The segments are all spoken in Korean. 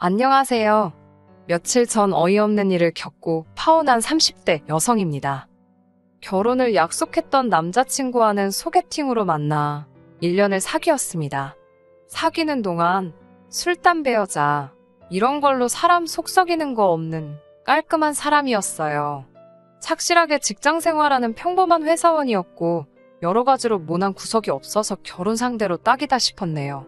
안녕하세요. 며칠 전 어이없는 일을 겪고 파혼한 30대 여성입니다. 결혼을 약속했던 남자친구와는 소개팅으로 만나 1년을 사귀었습니다. 사귀는 동안 술, 담배, 여자 이런 걸로 사람 속 썩이는 거 없는 깔끔한 사람이었어요. 착실하게 직장 생활하는 평범한 회사원이었고 여러 가지로 모난 구석이 없어서 결혼 상대로 딱이다 싶었네요.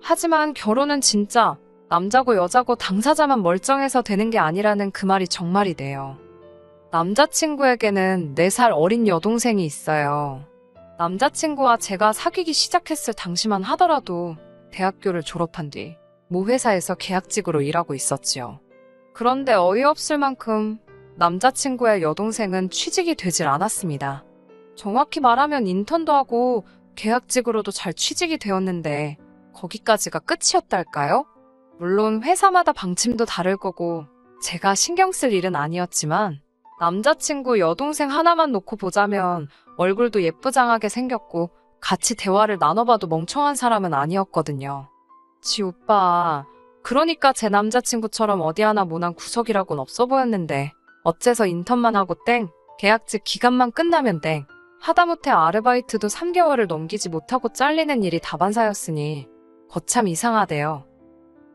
하지만 결혼은 진짜 남자고 여자고 당사자만 멀쩡해서 되는 게 아니라는 그 말이 정말이네요. 남자친구에게는 4살 어린 여동생이 있어요. 남자친구와 제가 사귀기 시작했을 당시만 하더라도 대학교를 졸업한 뒤 모 회사에서 계약직으로 일하고 있었지요. 그런데 어이없을 만큼 남자친구의 여동생은 취직이 되질 않았습니다. 정확히 말하면 인턴도 하고 계약직으로도 잘 취직이 되었는데 거기까지가 끝이었달까요? 물론 회사마다 방침도 다를 거고 제가 신경 쓸 일은 아니었지만 남자친구 여동생 하나만 놓고 보자면 얼굴도 예쁘장하게 생겼고 같이 대화를 나눠봐도 멍청한 사람은 아니었거든요. 지 오빠, 그러니까 제 남자친구처럼 어디 하나 모난 구석이라곤 없어 보였는데 어째서 인턴만 하고 땡, 계약직 기간만 끝나면 땡, 하다못해 아르바이트도 3개월을 넘기지 못하고 잘리는 일이 다반사였으니 거참 이상하대요.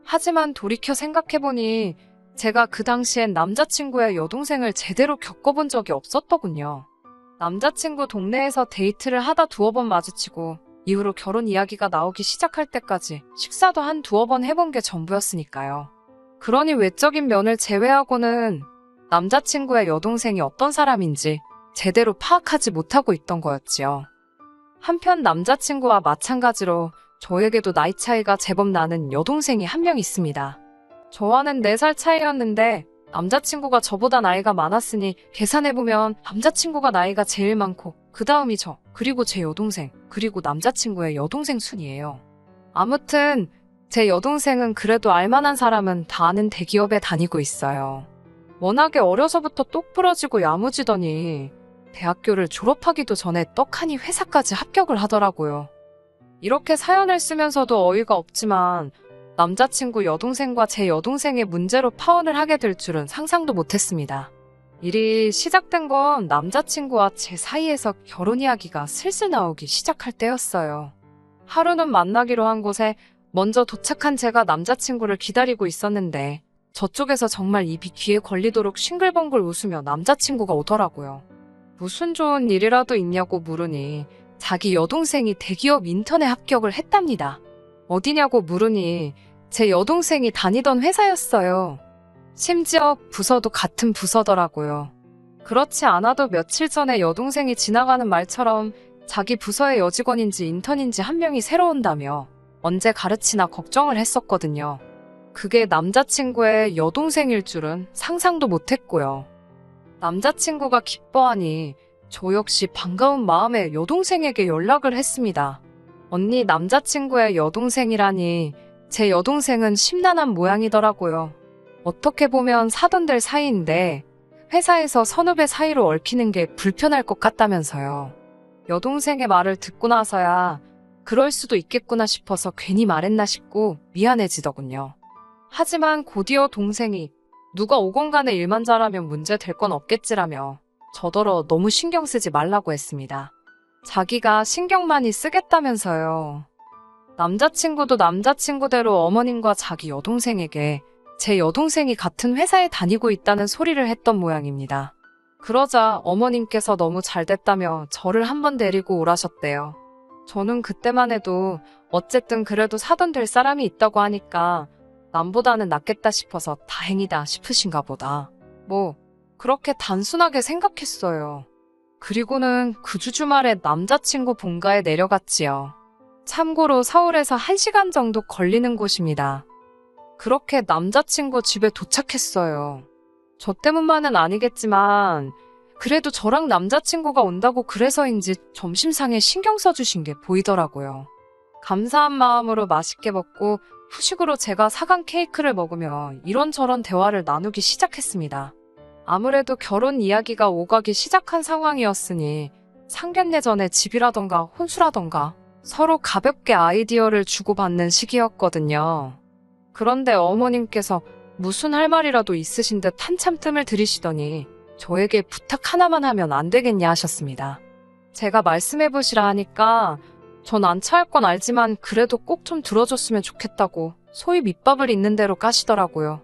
하지만 돌이켜 생각해보니 제가 그 당시엔 남자친구의 여동생을 제대로 겪어본 적이 없었더군요. 남자친구 동네에서 데이트를 하다 2번 마주치고 이후로 결혼 이야기가 나오기 시작할 때까지 식사도 한 2번 해본 게 전부였으니까요. 그러니 외적인 면을 제외하고는 남자친구의 여동생이 어떤 사람인지 제대로 파악하지 못하고 있던 거였지요. 한편 남자친구와 마찬가지로 저에게도 나이 차이가 제법 나는 여동생이 한 명 있습니다. 저와는 4살 차이였는데 남자친구가 저보다 나이가 많았으니 계산해보면 남자친구가 나이가 제일 많고 그 다음이 저, 그리고 제 여동생, 그리고 남자친구의 여동생 순이에요. 아무튼 제 여동생은 그래도 알만한 사람은 다 아는 대기업에 다니고 있어요. 워낙에 어려서부터 똑부러지고 야무지더니 대학교를 졸업하기도 전에 떡하니 회사까지 합격을 하더라고요. 이렇게 사연을 쓰면서도 어이가 없지만 남자친구 여동생과 제 여동생의 문제로 파혼을 하게 될 줄은 상상도 못했습니다. 일이 시작된 건 남자친구와 제 사이에서 결혼 이야기가 슬슬 나오기 시작할 때였어요. 하루는 만나기로 한 곳에 먼저 도착한 제가 남자친구를 기다리고 있었는데 저쪽에서 정말 입이 귀에 걸리도록 싱글벙글 웃으며 남자친구가 오더라고요. 무슨 좋은 일이라도 있냐고 물으니 자기 여동생이 대기업 인턴에 합격을 했답니다. 어디냐고 물으니 제 여동생이 다니던 회사였어요. 심지어 부서도 같은 부서더라고요. 그렇지 않아도 며칠 전에 여동생이 지나가는 말처럼 자기 부서의 여직원인지 인턴인지 한 명이 새로 온다며 언제 가르치나 걱정을 했었거든요. 그게 남자친구의 여동생일 줄은 상상도 못했고요. 남자친구가 기뻐하니 저 역시 반가운 마음에 여동생에게 연락을 했습니다. 언니, 남자친구의 여동생이라니 제 여동생은 심란한 모양이더라고요. 어떻게 보면 사돈들 사이인데 회사에서 선후배 사이로 얽히는 게 불편할 것 같다면서요. 여동생의 말을 듣고 나서야 그럴 수도 있겠구나 싶어서 괜히 말했나 싶고 미안해지더군요. 하지만 곧이어 동생이 누가 오건 간에 일만 잘하면 문제 될 건 없겠지라며 저더러 너무 신경 쓰지 말라고 했습니다. 자기가 신경 많이 쓰겠다면서요. 남자친구도 남자친구대로 어머님과 자기 여동생에게 제 여동생이 같은 회사에 다니고 있다는 소리를 했던 모양입니다. 그러자 어머님께서 너무 잘됐다며 저를 한번 데리고 오라셨대요. 저는 그때만 해도 어쨌든 그래도 사돈 될 사람이 있다고 하니까 남보다는 낫겠다 싶어서 다행이다 싶으신가 보다. 뭐 그렇게 단순하게 생각했어요. 그리고는 그 주 주말에 남자친구 본가에 내려갔지요. 참고로 서울에서 1시간 정도 걸리는 곳입니다. 그렇게 남자친구 집에 도착했어요. 저 때문만은 아니겠지만 그래도 저랑 남자친구가 온다고 그래서인지 점심상에 신경 써주신 게 보이더라고요. 감사한 마음으로 맛있게 먹고 후식으로 제가 사간 케이크를 먹으며 이런저런 대화를 나누기 시작했습니다. 아무래도 결혼 이야기가 오가기 시작한 상황이었으니 상견례 전에 집이라던가 혼수라던가 서로 가볍게 아이디어를 주고받는 시기였거든요. 그런데 어머님께서 무슨 할 말이라도 있으신 듯 한참 뜸을 들이시더니 저에게 부탁 하나만 하면 안 되겠냐 하셨습니다. 제가 말씀해보시라 하니까 전 안 차할 건 알지만 그래도 꼭 좀 들어줬으면 좋겠다고 소위 밑밥을 있는 대로 까시더라고요.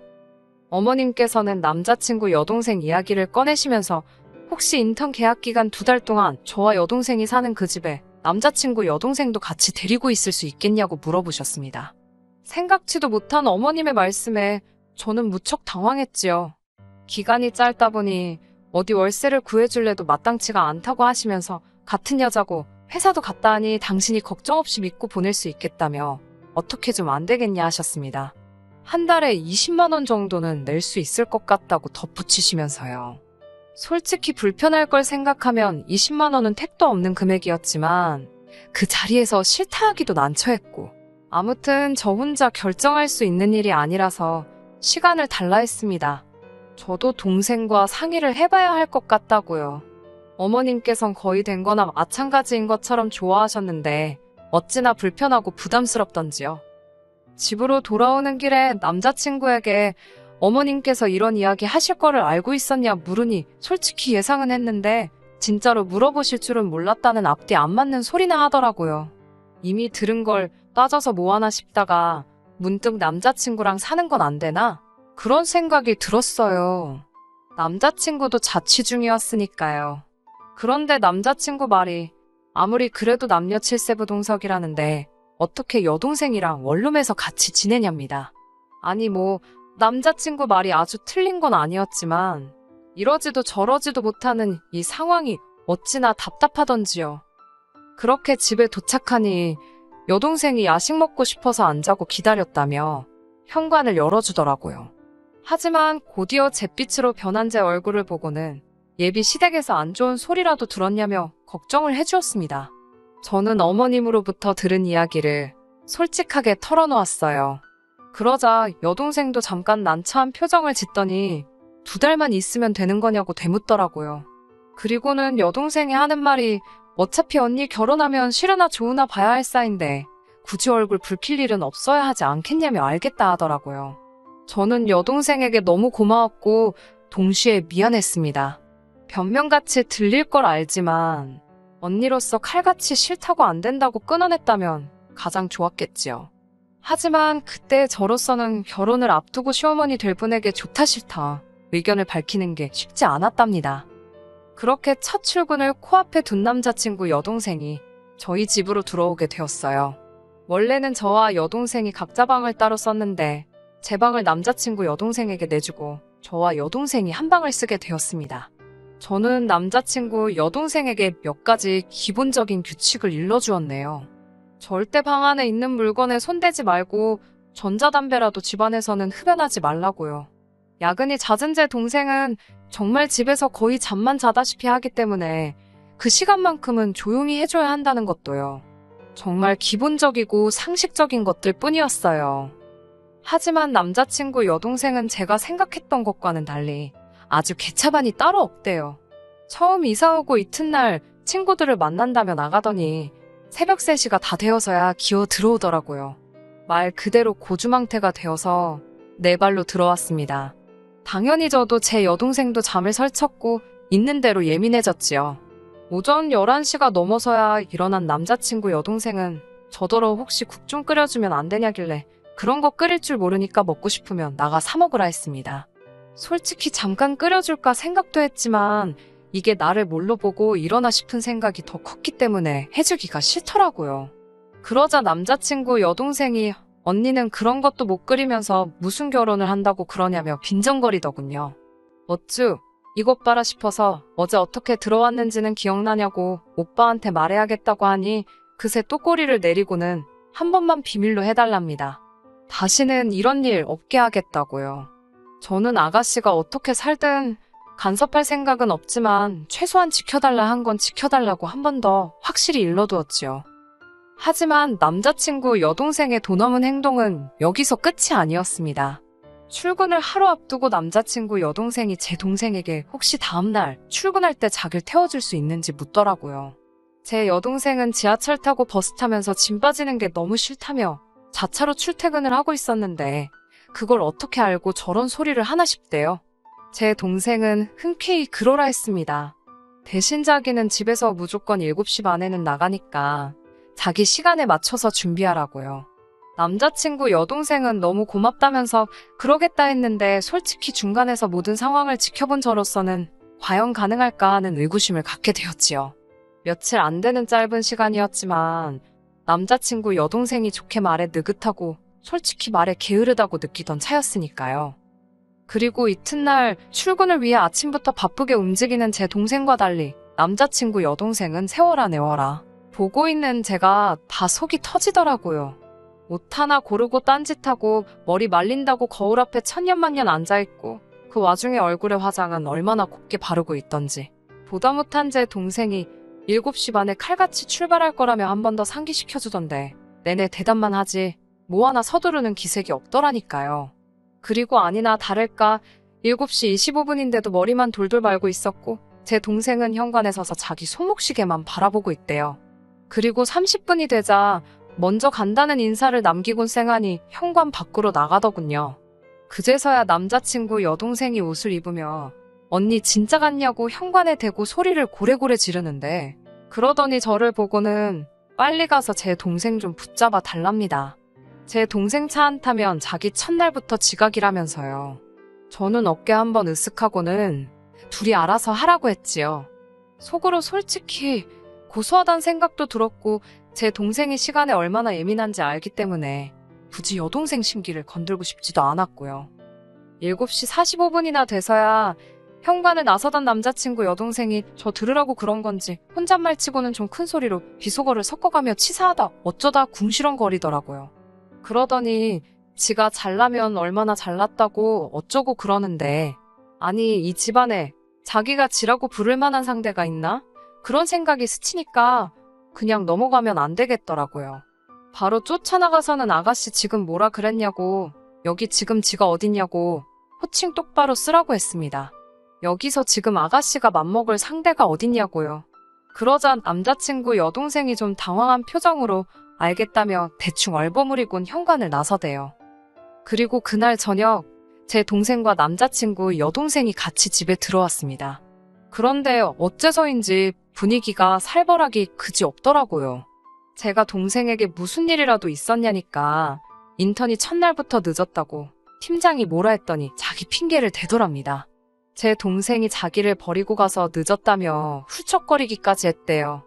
어머님께서는 남자친구 여동생 이야기를 꺼내시면서 혹시 인턴 계약 기간 2달 동안 저와 여동생이 사는 그 집에 남자친구 여동생도 같이 데리고 있을 수 있겠냐고 물어보셨습니다. 생각지도 못한 어머님의 말씀에 저는 무척 당황했지요. 기간이 짧다 보니 어디 월세를 구해줄래도 마땅치가 않다고 하시면서 같은 여자고 회사도 갔다 하니 당신이 걱정 없이 믿고 보낼 수 있겠다며 어떻게 좀 안 되겠냐 하셨습니다. 한 달에 20만 원 정도는 낼 수 있을 것 같다고 덧붙이시면서요. 솔직히 불편할 걸 생각하면 20만 원은 택도 없는 금액이었지만 그 자리에서 싫다 하기도 난처했고 아무튼 저 혼자 결정할 수 있는 일이 아니라서 시간을 달라 했습니다. 저도 동생과 상의를 해봐야 할 것 같다고요. 어머님께선 거의 된 거나 마찬가지인 것처럼 좋아하셨는데 어찌나 불편하고 부담스럽던지요. 집으로 돌아오는 길에 남자친구에게 어머님께서 이런 이야기 하실 거를 알고 있었냐 물으니 솔직히 예상은 했는데 진짜로 물어보실 줄은 몰랐다는 앞뒤 안 맞는 소리나 하더라고요. 이미 들은 걸 따져서 뭐하나 싶다가 문득 남자친구랑 사는 건 안 되나? 그런 생각이 들었어요. 남자친구도 자취 중이었으니까요. 그런데 남자친구 말이 아무리 그래도 남녀 7세부 동석이라는데 어떻게 여동생이랑 원룸에서 같이 지내냐입니다. 아니 남자친구 말이 아주 틀린 건 아니었지만 이러지도 저러지도 못하는 이 상황이 어찌나 답답하던지요. 그렇게 집에 도착하니 여동생이 야식 먹고 싶어서 안 자고 기다렸다며 현관을 열어주더라고요. 하지만 곧이어 잿빛으로 변한 제 얼굴을 보고는 예비 시댁에서 안 좋은 소리라도 들었냐며 걱정을 해주었습니다. 저는 어머님으로부터 들은 이야기를 솔직하게 털어놓았어요. 그러자 여동생도 잠깐 난처한 표정을 짓더니 2달만 있으면 되는 거냐고 되묻더라고요. 그리고는 여동생이 하는 말이 어차피 언니 결혼하면 싫으나 좋으나 봐야 할 사이인데 굳이 얼굴 붉힐 일은 없어야 하지 않겠냐며 알겠다 하더라고요. 저는 여동생에게 너무 고마웠고 동시에 미안했습니다. 변명같이 들릴 걸 알지만 언니로서 칼같이 싫다고 안 된다고 끊어냈다면 가장 좋았겠지요. 하지만 그때 저로서는 결혼을 앞두고 시어머니 될 분에게 좋다 싫다 의견을 밝히는 게 쉽지 않았답니다. 그렇게 첫 출근을 코앞에 둔 남자친구 여동생이 저희 집으로 들어오게 되었어요. 원래는 저와 여동생이 각자 방을 따로 썼는데 제 방을 남자친구 여동생에게 내주고 저와 여동생이 한 방을 쓰게 되었습니다. 저는 남자친구 여동생에게 몇 가지 기본적인 규칙을 일러주었네요. 절대 방 안에 있는 물건에 손대지 말고 전자담배라도 집안에서는 흡연하지 말라고요. 야근이 잦은 제 동생은 정말 집에서 거의 잠만 자다시피 하기 때문에 그 시간만큼은 조용히 해줘야 한다는 것도요. 정말 기본적이고 상식적인 것들 뿐이었어요. 하지만 남자친구 여동생은 제가 생각했던 것과는 달리 아주 개차반이 따로 없대요. 처음 이사 오고 이튿날 친구들을 만난다며 나가더니 새벽 3시가 다 되어서야 기어 들어오더라고요. 말 그대로 고주망태가 되어서 네 발로 들어왔습니다. 당연히 저도 제 여동생도 잠을 설쳤고 있는 대로 예민해졌지요. 오전 11시가 넘어서야 일어난 남자친구 여동생은 저더러 혹시 국 좀 끓여주면 안 되냐길래 그런 거 끓일 줄 모르니까 먹고 싶으면 나가 사 먹으라 했습니다. 솔직히 잠깐 끓여줄까 생각도 했지만 이게 나를 뭘로 보고 이러나 싶은 생각이 더 컸기 때문에 해주기가 싫더라고요. 그러자 남자친구 여동생이 언니는 그런 것도 못 끓이면서 무슨 결혼을 한다고 그러냐며 빈정거리더군요. 어쭈 이것 봐라 싶어서 어제 어떻게 들어왔는지는 기억나냐고 오빠한테 말해야겠다고 하니 그새 또 꼬리를 내리고는 한 번만 비밀로 해달랍니다. 다시는 이런 일 없게 하겠다고요. 저는 아가씨가 어떻게 살든 간섭할 생각은 없지만 최소한 지켜달라 한 건 지켜달라고 한 번 더 확실히 일러두었지요. 하지만 남자친구 여동생의 도넘은 행동은 여기서 끝이 아니었습니다. 출근을 하루 앞두고 남자친구 여동생이 제 동생에게 혹시 다음날 출근할 때 자기를 태워줄 수 있는지 묻더라고요. 제 여동생은 지하철 타고 버스 타면서 짐 빠지는 게 너무 싫다며 자차로 출퇴근을 하고 있었는데 그걸 어떻게 알고 저런 소리를 하나 싶대요. 제 동생은 흔쾌히 그러라 했습니다. 대신 자기는 집에서 무조건 7시 반에는 나가니까 자기 시간에 맞춰서 준비하라고요. 남자친구 여동생은 너무 고맙다면서 그러겠다 했는데 솔직히 중간에서 모든 상황을 지켜본 저로서는 과연 가능할까 하는 의구심을 갖게 되었지요. 며칠 안 되는 짧은 시간이었지만 남자친구 여동생이 좋게 말해 느긋하고 솔직히 말해 게으르다고 느끼던 차였으니까요. 그리고 이튿날 출근을 위해 아침부터 바쁘게 움직이는 제 동생과 달리 남자친구 여동생은 세워라 내워라. 보고 있는 제가 다 속이 터지더라고요. 옷 하나 고르고 딴짓하고 머리 말린다고 거울 앞에 천년만년 앉아있고 그 와중에 얼굴에 화장은 얼마나 곱게 바르고 있던지. 보다 못한 제 동생이 7시 반에 칼같이 출발할 거라며 한 번 더 상기시켜주던데 내내 대답만 하지 뭐 하나 서두르는 기색이 없더라니까요. 그리고 아니나 다를까 7시 25분인데도 머리만 돌돌 말고 있었고 제 동생은 현관에 서서 자기 손목시계만 바라보고 있대요. 그리고 30분이 되자 먼저 간다는 인사를 남기곤 쌩하니 현관 밖으로 나가더군요. 그제서야 남자친구 여동생이 옷을 입으며 언니 진짜 갔냐고 현관에 대고 소리를 고래고래 지르는데 그러더니 저를 보고는 빨리 가서 제 동생 좀 붙잡아 달랍니다. 제 동생 차 안 타면 자기 첫날부터 지각이라면서요. 저는 어깨 한번 으쓱하고는 둘이 알아서 하라고 했지요. 속으로 솔직히 고소하단 생각도 들었고 제 동생이 시간에 얼마나 예민한지 알기 때문에 굳이 여동생 심기를 건들고 싶지도 않았고요. 7시 45분이나 돼서야 현관에 나서던 남자친구 여동생이 저 들으라고 그런 건지 혼잣말 치고는 좀 큰 소리로 비속어를 섞어가며 치사하다 어쩌다 궁시렁거리더라고요. 그러더니 지가 잘나면 얼마나 잘났다고 어쩌고 그러는데 아니 이 집안에 자기가 지라고 부를 만한 상대가 있나? 그런 생각이 스치니까 그냥 넘어가면 안 되겠더라고요. 바로 쫓아나가서는 아가씨 지금 뭐라 그랬냐고 여기 지금 지가 어딨냐고 호칭 똑바로 쓰라고 했습니다. 여기서 지금 아가씨가 맘먹을 상대가 어딨냐고요. 그러자 남자친구 여동생이 좀 당황한 표정으로 알겠다며 대충 얼버무리곤 현관을 나서대요. 그리고 그날 저녁 제 동생과 남자친구 여동생이 같이 집에 들어왔습니다. 그런데 어째서인지 분위기가 살벌하기 그지 없더라고요. 제가 동생에게 무슨 일이라도 있었냐니까 인턴이 첫날부터 늦었다고 팀장이 뭐라 했더니 자기 핑계를 대더랍니다. 제 동생이 자기를 버리고 가서 늦었다며 훌쩍거리기까지 했대요.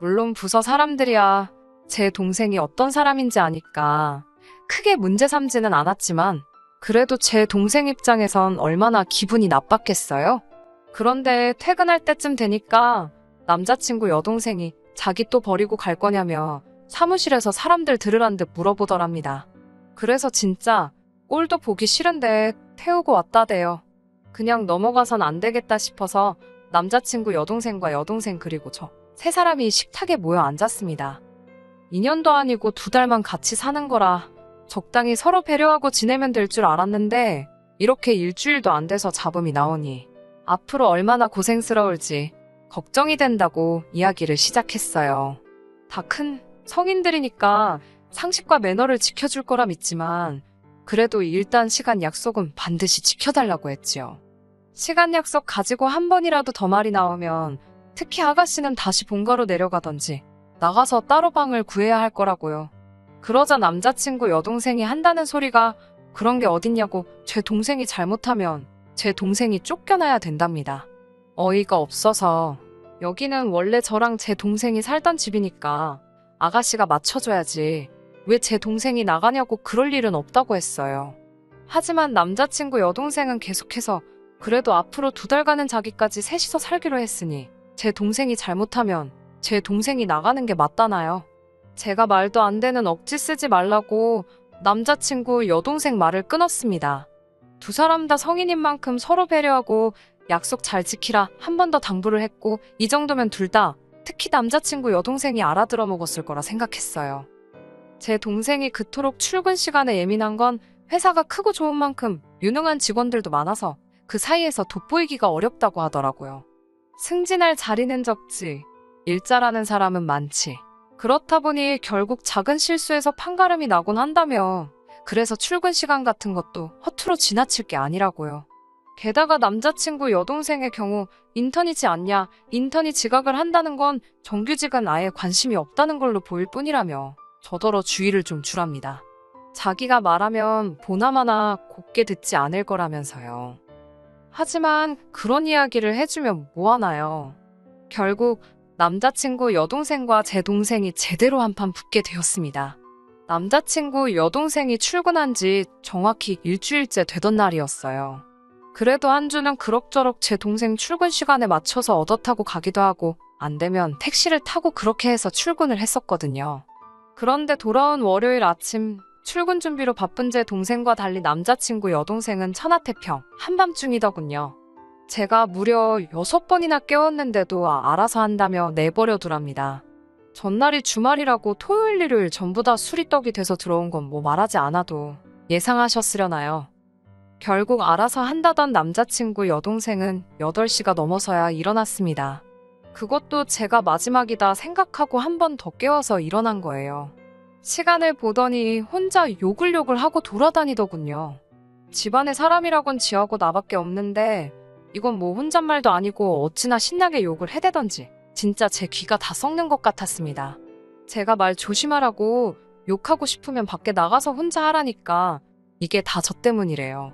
물론 부서 사람들이야 제 동생이 어떤 사람인지 아니까 크게 문제 삼지는 않았지만 그래도 제 동생 입장에선 얼마나 기분이 나빴겠어요? 그런데 퇴근할 때쯤 되니까 남자친구 여동생이 자기 또 버리고 갈 거냐며 사무실에서 사람들 들으란 듯 물어보더랍니다. 그래서 진짜 꼴도 보기 싫은데 태우고 왔다대요. 그냥 넘어가선 안 되겠다 싶어서 남자친구 여동생과 여동생 그리고 저 세 사람이 식탁에 모여 앉았습니다. 2년도 아니고 2달만 같이 사는 거라 적당히 서로 배려하고 지내면 될 줄 알았는데 이렇게 일주일도 안 돼서 잡음이 나오니 앞으로 얼마나 고생스러울지 걱정이 된다고 이야기를 시작했어요. 다 큰 성인들이니까 상식과 매너를 지켜줄 거라 믿지만 그래도 일단 시간 약속은 반드시 지켜달라고 했지요. 시간 약속 가지고 한 번이라도 더 말이 나오면 특히 아가씨는 다시 본가로 내려가던지 나가서 따로 방을 구해야 할 거라고요. 그러자 남자친구 여동생이 한다는 소리가 그런 게 어딨냐고 제 동생이 잘못하면 제 동생이 쫓겨나야 된답니다. 어이가 없어서 여기는 원래 저랑 제 동생이 살던 집이니까 아가씨가 맞춰줘야지 왜 제 동생이 나가냐고 그럴 일은 없다고 했어요. 하지만 남자친구 여동생은 계속해서 그래도 앞으로 2달간은 자기까지 셋이서 살기로 했으니 제 동생이 잘못하면 제 동생이 나가는 게 맞다나요. 제가 말도 안 되는 억지 쓰지 말라고 남자친구 여동생 말을 끊었습니다. 두 사람 다 성인인 만큼 서로 배려하고 약속 잘 지키라 한 번 더 당부를 했고 이 정도면 둘 다 특히 남자친구 여동생이 알아들어 먹었을 거라 생각했어요. 제 동생이 그토록 출근 시간에 예민한 건 회사가 크고 좋은 만큼 유능한 직원들도 많아서 그 사이에서 돋보이기가 어렵다고 하더라고요. 승진할 자리는 적지 일 잘하는 사람은 많지. 그렇다 보니 결국 작은 실수에서 판가름이 나곤 한다며 그래서 출근 시간 같은 것도 허투루 지나칠 게 아니라고요. 게다가 남자친구 여동생의 경우 인턴이지 않냐, 인턴이 지각을 한다는 건 정규직은 아예 관심이 없다는 걸로 보일 뿐이라며 저더러 주의를 좀 주랍니다. 자기가 말하면 보나마나 곱게 듣지 않을 거라면서요. 하지만 그런 이야기를 해주면 뭐하나요? 결국 남자친구 여동생과 제 동생이 제대로 한판 붙게 되었습니다. 남자친구 여동생이 출근한 지 정확히 일주일째 되던 날이었어요. 그래도 한주는 그럭저럭 제 동생 출근 시간에 맞춰서 얻어 타고 가기도 하고 안 되면 택시를 타고 그렇게 해서 출근을 했었거든요. 그런데 돌아온 월요일 아침 출근 준비로 바쁜 제 동생과 달리 남자친구 여동생은 천하태평 한밤중이더군요. 제가 무려 6번이나 깨웠는데도 알아서 한다며 내버려 두랍니다. 전날이 주말이라고 토요일 일요일 전부 다 술이 떡이 돼서 들어온 건 뭐 말하지 않아도 예상하셨으려나요. 결국 알아서 한다던 남자친구 여동생은 8시가 넘어서야 일어났습니다. 그것도 제가 마지막이다 생각하고 한 번 더 깨워서 일어난 거예요. 시간을 보더니 혼자 요글요글 하고 돌아다니더군요. 집안에 사람이라곤 지하고 나밖에 없는데 이건 뭐 혼잣말도 아니고 어찌나 신나게 욕을 해대던지 진짜 제 귀가 다 썩는 것 같았습니다. 제가 말 조심하라고 욕하고 싶으면 밖에 나가서 혼자 하라니까 이게 다 저 때문이래요.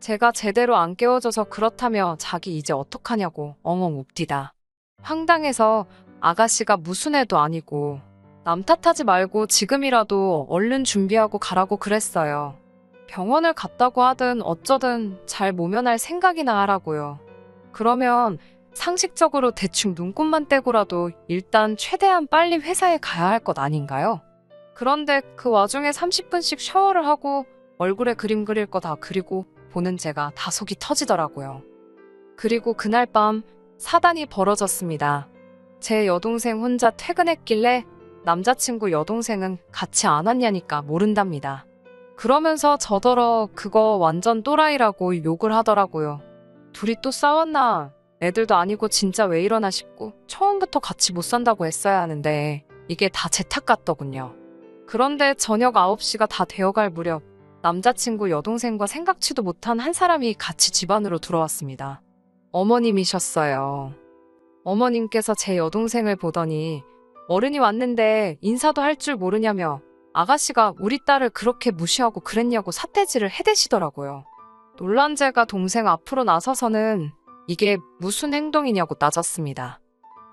제가 제대로 안 깨워줘서 그렇다며 자기 이제 어떡하냐고 엉엉 웁디다. 황당해서 아가씨가 무슨 애도 아니고 남 탓하지 말고 지금이라도 얼른 준비하고 가라고 그랬어요. 병원을 갔다고 하든 어쩌든 잘 모면할 생각이나 하라고요. 그러면 상식적으로 대충 눈곱만 떼고라도 일단 최대한 빨리 회사에 가야 할 것 아닌가요? 그런데 그 와중에 30분씩 샤워를 하고 얼굴에 그림 그릴 거 다 그리고 보는 제가 다 속이 터지더라고요. 그리고 그날 밤 사단이 벌어졌습니다. 제 여동생 혼자 퇴근했길래 남자친구 여동생은 같이 안 왔냐니까 모른답니다. 그러면서 저더러 그거 완전 또라이라고 욕을 하더라고요. 둘이 또 싸웠나? 애들도 아니고 진짜 왜 이러나 싶고 처음부터 같이 못 산다고 했어야 하는데 이게 다 제 탓 같더군요. 그런데 저녁 9시가 다 되어갈 무렵 남자친구 여동생과 생각지도 못한 한 사람이 같이 집 안으로 들어왔습니다. 어머님이셨어요. 어머님께서 제 여동생을 보더니 어른이 왔는데 인사도 할 줄 모르냐며 아가씨가 우리 딸을 그렇게 무시하고 그랬냐고 삿대질을 해대시더라고요. 놀란 제가 동생 앞으로 나서서는 이게 무슨 행동이냐고 따졌습니다.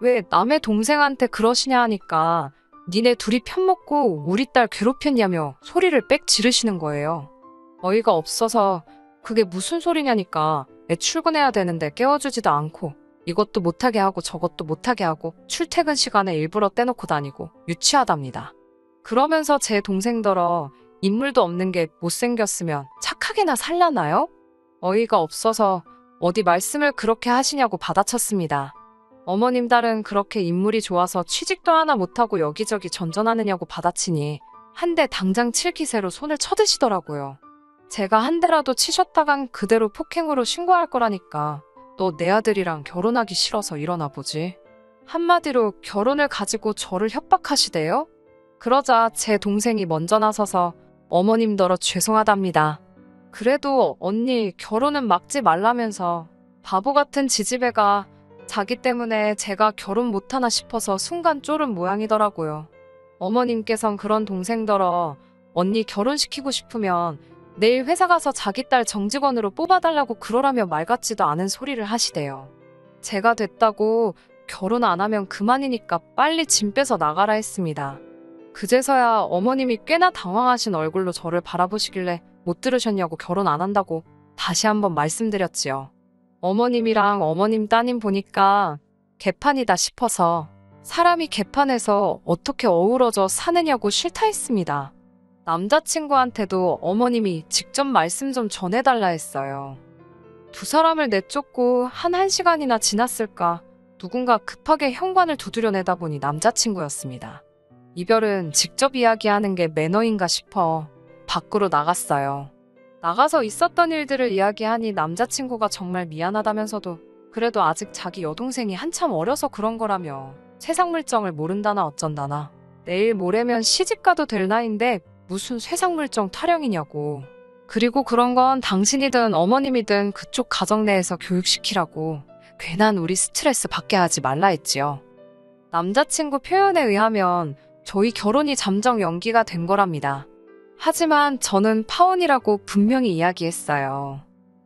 왜 남의 동생한테 그러시냐 하니까 니네 둘이 편먹고 우리 딸 괴롭혔냐며 소리를 빽 지르시는 거예요. 어이가 없어서 그게 무슨 소리냐니까 애 출근해야 되는데 깨워주지도 않고 이것도 못하게 하고 저것도 못하게 하고 출퇴근 시간에 일부러 떼놓고 다니고 유치하답니다. 그러면서 제 동생더러 인물도 없는 게 못생겼으면 착하게나 살라나요? 어이가 없어서 어디 말씀을 그렇게 하시냐고 받아쳤습니다. 어머님 딸은 그렇게 인물이 좋아서 취직도 하나 못하고 여기저기 전전하느냐고 받아치니 한 대 당장 칠 기세로 손을 쳐드시더라고요. 제가 한 대라도 치셨다간 그대로 폭행으로 신고할 거라니까 너 내 아들이랑 결혼하기 싫어서 일어나 보지. 한마디로 결혼을 가지고 저를 협박하시대요? 그러자 제 동생이 먼저 나서서 어머님더러 죄송하답니다. 그래도 언니 결혼은 막지 말라면서 바보 같은 지지배가 자기 때문에 제가 결혼 못하나 싶어서 순간 쫄은 모양이더라고요. 어머님께선 그런 동생더러 언니 결혼시키고 싶으면 내일 회사 가서 자기 딸 정직원으로 뽑아달라고 그러라며 말 같지도 않은 소리를 하시대요. 제가 됐다고 결혼 안 하면 그만이니까 빨리 짐 빼서 나가라 했습니다. 그제서야 어머님이 꽤나 당황하신 얼굴로 저를 바라보시길래 못 들으셨냐고 결혼 안 한다고 다시 한번 말씀드렸지요. 어머님이랑 어머님 따님 보니까 개판이다 싶어서 사람이 개판에서 어떻게 어우러져 사느냐고 싫다 했습니다. 남자친구한테도 어머님이 직접 말씀 좀 전해달라 했어요. 두 사람을 내쫓고 한 1시간이나 지났을까 누군가 급하게 현관을 두드려 내다 보니 남자친구였습니다. 이별은 직접 이야기하는 게 매너인가 싶어 밖으로 나갔어요. 나가서 있었던 일들을 이야기하니 남자친구가 정말 미안하다면서도 그래도 아직 자기 여동생이 한참 어려서 그런 거라며 세상 물정을 모른다나 어쩐다나 내일 모레면 시집가도 될 나이인데 무슨 쇠상물정 타령이냐고. 그리고 그런 건 당신이든 어머님이든 그쪽 가정 내에서 교육시키라고. 괜한 우리 스트레스 받게 하지 말라 했지요. 남자친구 표현에 의하면 저희 결혼이 잠정 연기가 된 거랍니다. 하지만 저는 파혼이라고 분명히 이야기했어요.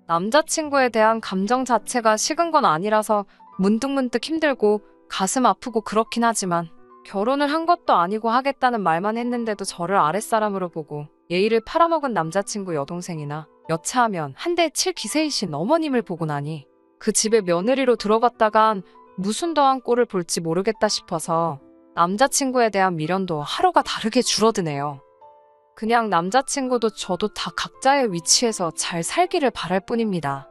남자친구에 대한 감정 자체가 식은 건 아니라서 문득문득 힘들고 가슴 아프고 그렇긴 하지만 결혼을 한 것도 아니고 하겠다는 말만 했는데도 저를 아랫사람으로 보고 예의를 팔아먹은 남자친구 여동생이나 여차하면 한 대 칠 기세이신 어머님을 보고 나니 그 집에 며느리로 들어갔다간 무슨 더한 꼴을 볼지 모르겠다 싶어서 남자친구에 대한 미련도 하루가 다르게 줄어드네요. 그냥 남자친구도 저도 다 각자의 위치에서 잘 살기를 바랄 뿐입니다.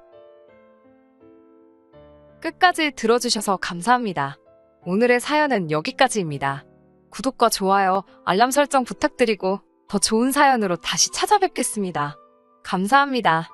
끝까지 들어주셔서 감사합니다. 오늘의 사연은 여기까지입니다. 구독과 좋아요, 알람 설정 부탁드리고 더 좋은 사연으로 다시 찾아뵙겠습니다. 감사합니다.